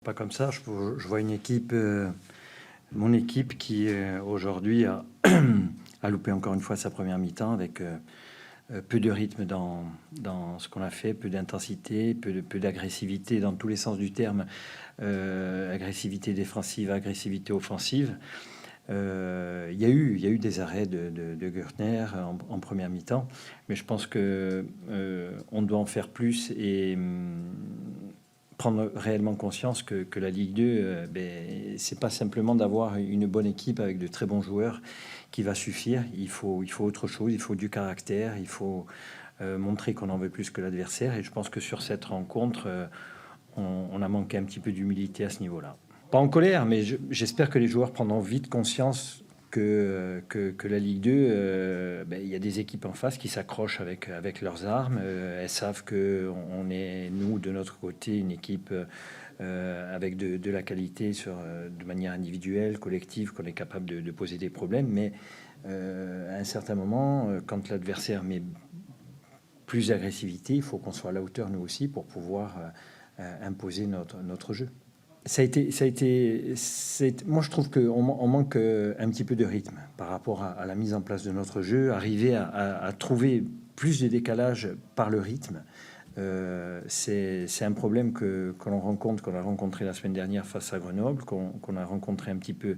Pas comme ça, je vois une équipe, mon équipe qui aujourd'hui a loupé encore une fois sa première mi-temps avec peu de rythme dans ce qu'on a fait, peu d'intensité, peu d'agressivité dans tous les sens du terme, agressivité défensive, agressivité offensive. Il y a eu des arrêts de Gertner en première mi-temps, mais je pense que on doit en faire plus et prendre réellement conscience que la Ligue 2, c'est pas simplement d'avoir une bonne équipe avec de très bons joueurs qui va suffire. Il faut autre chose, il faut du caractère, il faut montrer qu'on en veut plus que l'adversaire. Et je pense que sur cette rencontre, on a manqué un petit peu d'humilité à ce niveau-là. Pas en colère, mais j'espère que les joueurs prendront vite conscience que la Ligue 2, il y a des équipes en face qui s'accrochent avec leurs armes. Elles savent que on est, nous, de notre côté, une équipe avec de la qualité de manière individuelle, collective, qu'on est capable de poser des problèmes. Mais à un certain moment, quand l'adversaire met plus d'agressivité, il faut qu'on soit à la hauteur, nous aussi, pour pouvoir imposer notre jeu. Moi, je trouve qu'on manque un petit peu de rythme par rapport à la mise en place de notre jeu. Arriver à trouver plus de décalage par le rythme, c'est un problème qu'on rencontre, qu'on a rencontré la semaine dernière face à Grenoble, qu'on a rencontré un petit peu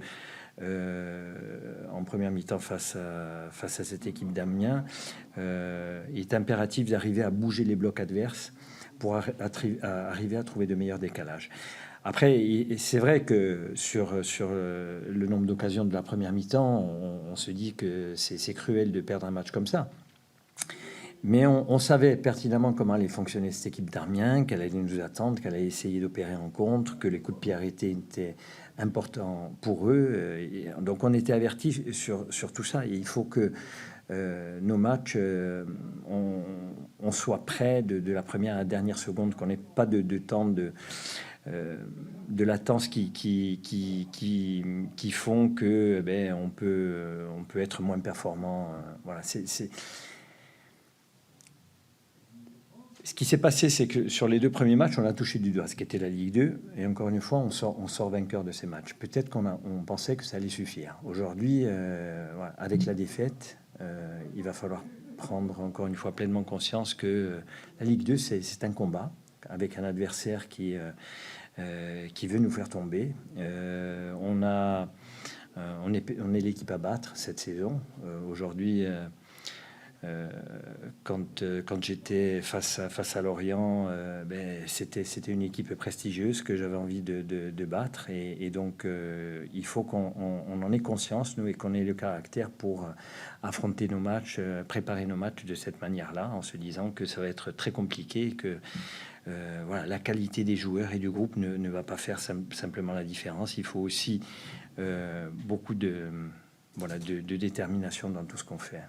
en première mi-temps face à cette équipe d'Amiens. Il est impératif d'arriver à bouger les blocs adverses pour arriver à trouver de meilleurs décalages. Après, c'est vrai que sur le nombre d'occasions de la première mi-temps, on se dit que c'est cruel de perdre un match comme ça. Mais on savait pertinemment comment allait fonctionner cette équipe d'Amiens, qu'elle allait nous attendre, qu'elle allait essayer d'opérer en contre, que les coups de pied arrêtés étaient importants pour eux. Donc on était avertis sur tout ça. Et il faut que nos matchs, on soit prêt de la première à la dernière seconde, qu'on n'ait pas de temps de latence qui font que on peut être moins performant. Voilà, ce qui s'est passé, c'est que sur les deux premiers matchs, on a touché du doigt ce qui était la Ligue 2, et encore une fois, on sort vainqueur de ces matchs. Peut-être on pensait que ça allait suffire. Aujourd'hui, voilà, avec la défaite, il va falloir prendre encore une fois pleinement conscience que la Ligue 2, c'est un combat avec un adversaire qui veut nous faire tomber. On est l'équipe à battre cette saison. Aujourd'hui, quand j'étais face à Lorient, c'était une équipe prestigieuse que j'avais envie de battre. Et donc, il faut qu'on en ait conscience, nous, et qu'on ait le caractère pour affronter nos matchs, préparer nos matchs de cette manière-là, en se disant que ça va être très compliqué et que voilà, la qualité des joueurs et du groupe ne va pas faire simplement la différence. Il faut aussi beaucoup de détermination dans tout ce qu'on fait.